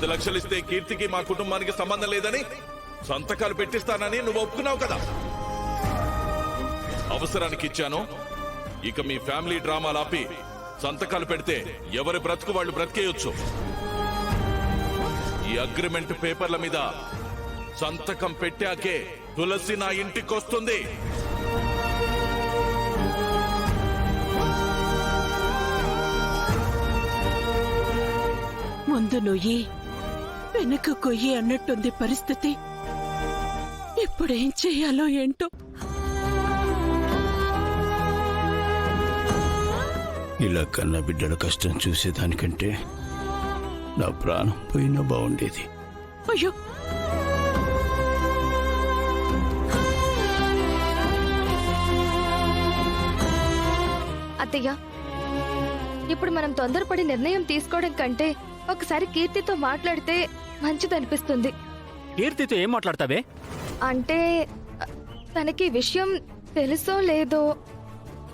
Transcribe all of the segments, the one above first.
10 లక్షలు ఇస్తే కీర్తికి మా కుటుంబానికి సంబంధం లేదని సంతకాలు పెట్టిస్తానని నువ్వు ఒప్పుకున్నావు కదా. అవసరానికి ఇచ్చాను. ఇక మీ ఫ్యామిలీ డ్రామాలు ఆపి సంతకాలు పెడితే ఎవరి బ్రతుకు వాళ్ళు బ్రతికేయొచ్చు. ఈ అగ్రిమెంట్ పేపర్ల మీద సంతకం పెట్టాకే తులసి నా ఇంటికొస్తుంది. ముందు నొయ్యి వెనక కొయ్యి అన్నట్టుంది పరిస్థితి. ఇప్పుడేం చెయ్యాలో ఏంటో. ఇలా కన్న బిడ్డల కష్టం చూసేదానికంటే నా ప్రాణం పోయినా బాగుండేది. అయ్యో, అత్తయ్య, ఇప్పుడు మనం తొందరపడి నిర్ణయం తీసుకోవడం కంటే ఒకసారి కీర్తితో మాట్లాడితే మంచిదనిపిస్తుంది. కీర్తితో ఏం మాట్లాడతావే? అంటే తనకి విషయం తెలుసో లేదో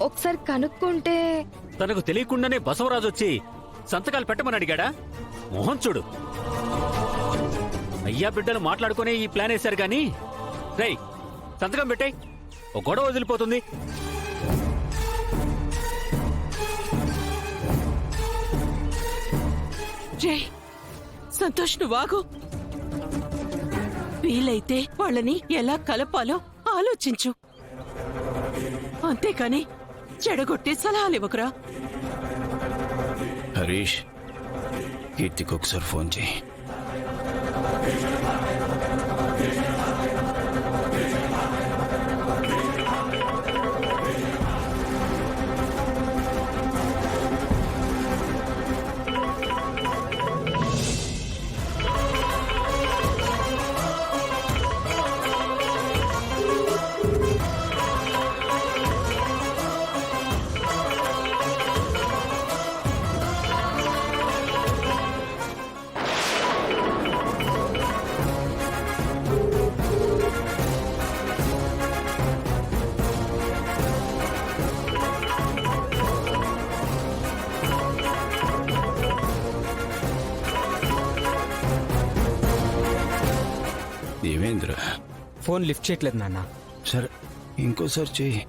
ఒకసారి కనుక్కుంటే. తనకు తెలియకుండానే బసవరాజు వచ్చి సంతకాలు పెట్టమని అడిగాడా? మోహన్ చూడు, అయ్యా బిడ్డలు మాట్లాడుకునే ఈ ప్లాన్ వేశారు గాని. రేయ్, సంతకం పెట్టాయి, ఓ గొడవ వదిలిపోతుంది. జై సంతోష్, నువ్వాగు. వీలైతే వాళ్ళని ఎలా కలపాలో ఆలోచించు, అంతేకాని చెడగొట్టి సలహాలివ్వకురా. హరీష్, కీర్తికి ఒకసారి ఫోన్ చేయి. ఏమేంద్ర? ఫోన్ లిఫ్ట్ చేయట్లేదు నాన్న. సరే, ఇంకోసారి చెయ్యి.